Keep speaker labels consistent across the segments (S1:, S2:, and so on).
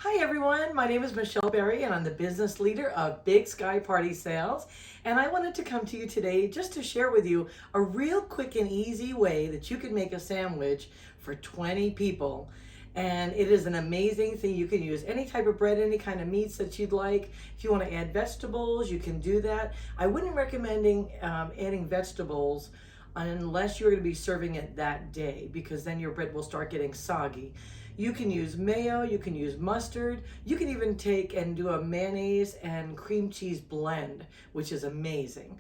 S1: Hi everyone, my name is Michelle Berry and I'm the business leader of Big Sky Party Sales. And I wanted to come to you today just to share with you a real quick and easy way that you can make a sandwich for 20 people. And it is an amazing thing. You can use any type of bread, any kind of meats that you'd like. If you want to add vegetables, you can do that. I wouldn't recommend adding vegetables unless you're going to be serving it that day, because then your bread will start getting soggy. You can use mayo, you can use mustard, you can even take and do a mayonnaise and cream cheese blend, which is amazing.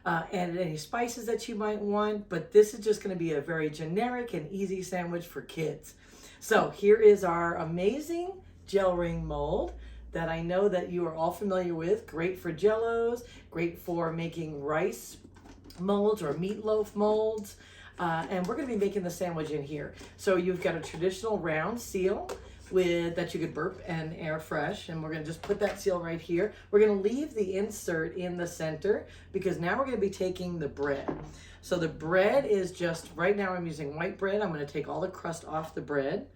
S1: Add any spices that you might want, but this is just going to be a very generic and easy sandwich for kids. So here is our amazing gel ring mold that I know that you are all familiar with. Great for jellos, great for making rice molds or meatloaf molds. And we're going to be making the sandwich in here. So you've got a traditional round seal that you could burp and air fresh, and we're going to just put that seal right here. We're going to leave the insert in the center because now we're going to be taking the bread. So the bread is just, right now I'm using white bread. I'm going to take all the crust off the bread.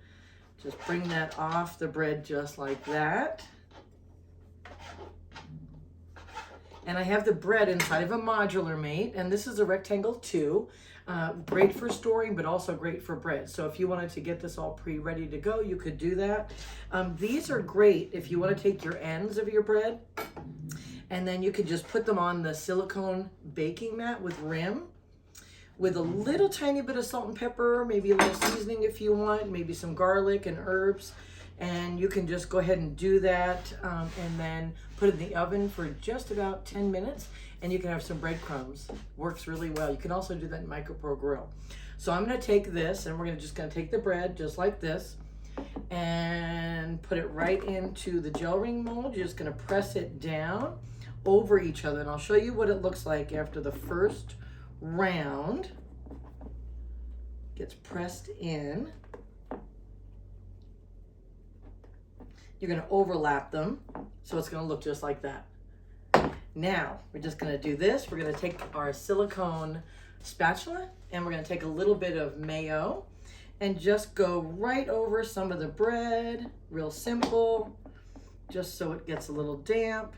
S1: Just bring that off the bread just like that. And I have the bread inside of a modular mate, and this is a rectangle 2. Great for storing, but also great for bread. So if you wanted to get this all pre-ready to go, you could do that. These are great if you want to take your ends of your bread, and then you could just put them on the silicone baking mat with rim, with a little tiny bit of salt and pepper, maybe a little seasoning if you want, maybe some garlic and herbs. And you can just go ahead and do that and then put it in the oven for just about 10 minutes and you can have some breadcrumbs. Works really well. You can also do that in micro grill. So I'm going to take this and we're just going to take the bread just like this and put it right into the gel ring mold. You're just going to press it down over each other, and I'll show you what it looks like after the first round gets pressed in. You're going to overlap them, so it's going to look just like that. Now, we're just going to do this. We're going to take our silicone spatula, and we're going to take a little bit of mayo and just go right over some of the bread, real simple, just so it gets a little damp.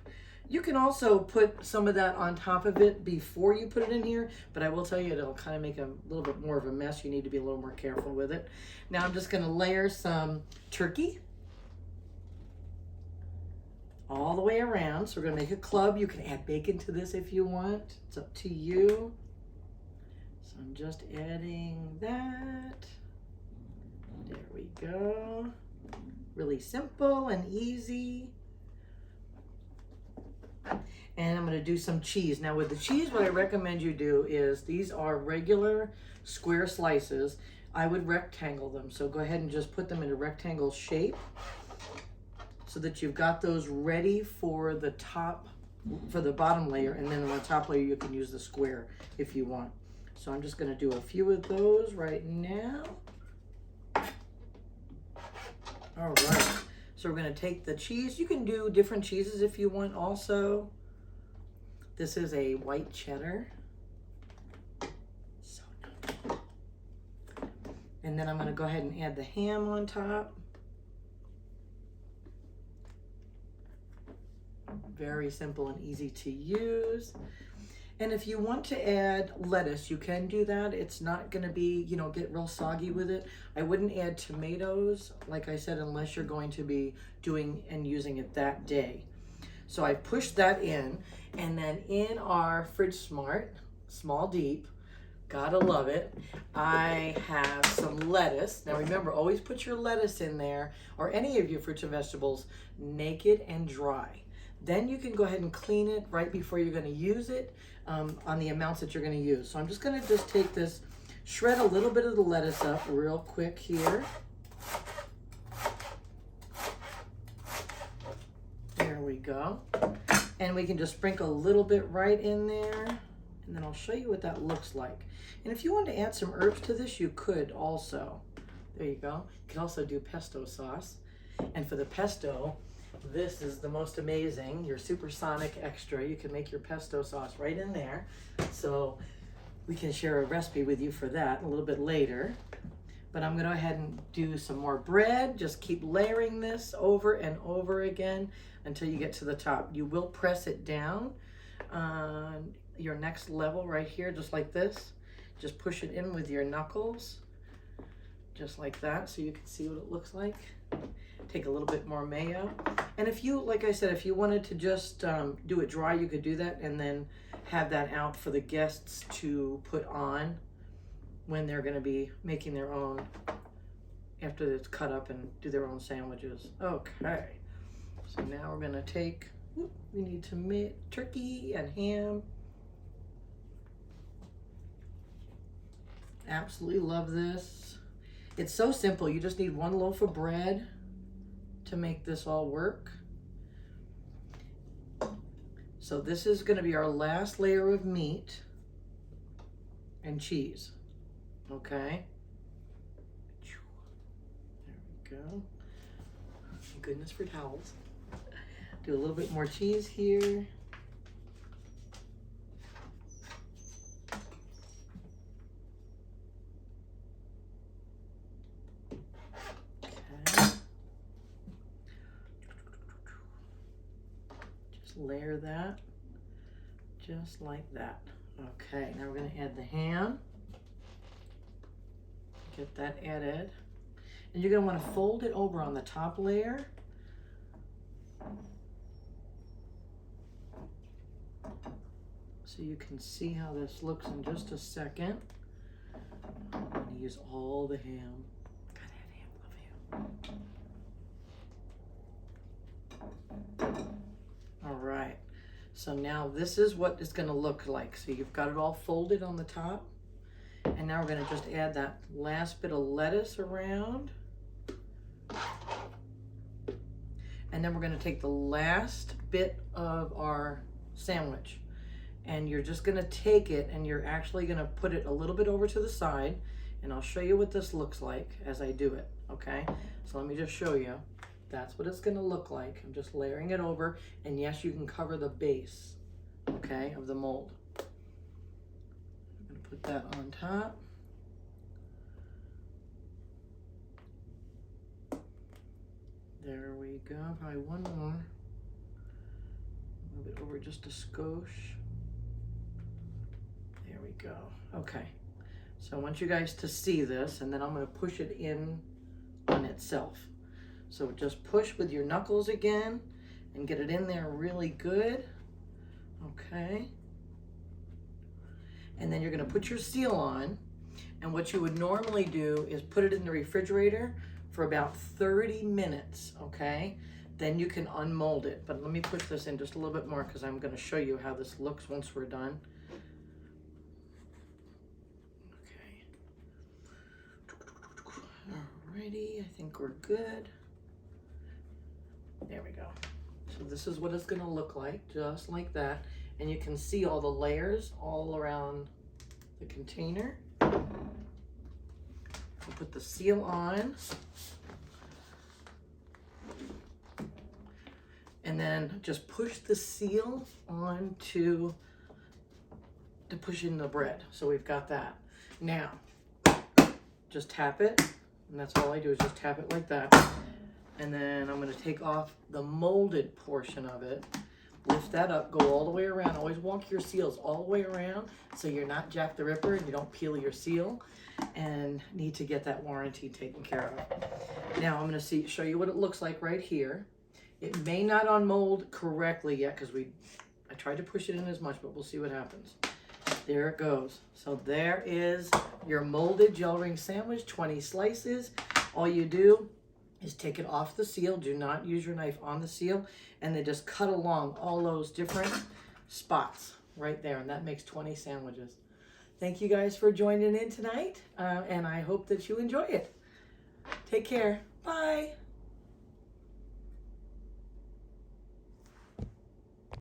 S1: You can also put some of that on top of it before you put it in here, but I will tell you it'll kind of make a little bit more of a mess. You need to be a little more careful with it. Now I'm just going to layer some turkey all the way around. So we're going to make a club. You can add bacon to this if you want. It's up to you. So I'm just adding that. There we go. Really simple and easy. And I'm going to do some cheese. Now with the cheese, what I recommend you do is, these are regular square slices. I would rectangle them. So go ahead and just put them in a rectangle shape, so that you've got those ready for the top, for the bottom layer, and then on the top layer you can use the square if you want. So I'm just going to do a few of those right now. All right, so we're going to take the cheese. You can do different cheeses if you want also. This is a white cheddar. So nice. And then I'm going to go ahead and add the ham on top. Very simple and easy to use. And if you want to add lettuce, you can do that. It's not going to be, get real soggy with it. I wouldn't add tomatoes, like I said, unless you're going to be doing and using it that day. So I pushed that in, and then in our Fridge Smart, small deep, gotta love it, I have some lettuce. Now remember, always put your lettuce in there, or any of your fruits and vegetables, naked and dry. Then you can go ahead and clean it right before you're going to use it on the amounts that you're going to use. So I'm just going to just take this, shred a little bit of the lettuce up real quick here. There we go. And we can just sprinkle a little bit right in there. And then I'll show you what that looks like. And if you want to add some herbs to this, you could also. There you go. You can also do pesto sauce. And for the pesto, this is the most amazing, your supersonic extra. You can make your pesto sauce right in there. So we can share a recipe with you for that a little bit later. But I'm going to go ahead and do some more bread. Just keep layering this over and over again until you get to the top. You will press it down on your next level right here, just like this. Just push it in with your knuckles, just like that, so you can see what it looks like. Take a little bit more mayo. And if you, like I said, if you wanted to just do it dry, you could do that and then have that out for the guests to put on when they're going to be making their own, after it's cut up, and do their own sandwiches. Okay, so now we're going to take, we need to make turkey and ham. Absolutely love this. It's so simple. You just need one loaf of bread to make this all work. So this is going to be our last layer of meat and cheese. Okay. There we go. Thank goodness for towels. Do a little bit more cheese here. Okay. Just layer that just like that. Okay, now we're going to add the ham. Get that added. And you're going to want to fold it over on the top layer. So you can see how this looks in just a second. I'm going to use all the ham. God, that ham, love ham. All right. So now this is what it's going to look like. So you've got it all folded on the top. And now we're going to just add that last bit of lettuce around. And then we're going to take the last bit of our sandwich. And you're just going to take it and you're actually going to put it a little bit over to the side. And I'll show you what this looks like as I do it. Okay? So let me just show you. That's what it's going to look like. I'm just layering it over. And yes, you can cover the base, okay, of the mold. I'm going to put that on top. There we go. Probably one more. Move it over just a skosh. There we go. Okay. So I want you guys to see this, and then I'm going to push it in on itself. So just push with your knuckles again and get it in there really good. Okay. And then you're going to put your seal on. And what you would normally do is put it in the refrigerator for about 30 minutes, okay? Then you can unmold it. But let me push this in just a little bit more because I'm going to show you how this looks once we're done. Okay. Alrighty, I think we're good. There we go. So this is what it's going to look like, just like that. And you can see all the layers all around the container. I'll put the seal on. And then just push the seal on to push in the bread. So we've got that. Now, just tap it. And that's all I do is just tap it like that. And then I'm going to take off the molded portion of it, lift that up, go all the way around. Always walk your seals all the way around so you're not Jack the Ripper and you don't peel your seal and need to get that warranty taken care of. Now I'm going to show you what it looks like right here. It may not unmold correctly yet because I tried to push it in as much, but we'll see what happens. There it goes. So there is your molded gel ring sandwich, 20 slices. All you do is take it off the seal. Do not use your knife on the seal. And then just cut along all those different spots right there. And that makes 20 sandwiches. Thank you guys for joining in tonight. And I hope that you enjoy it. Take care. Bye.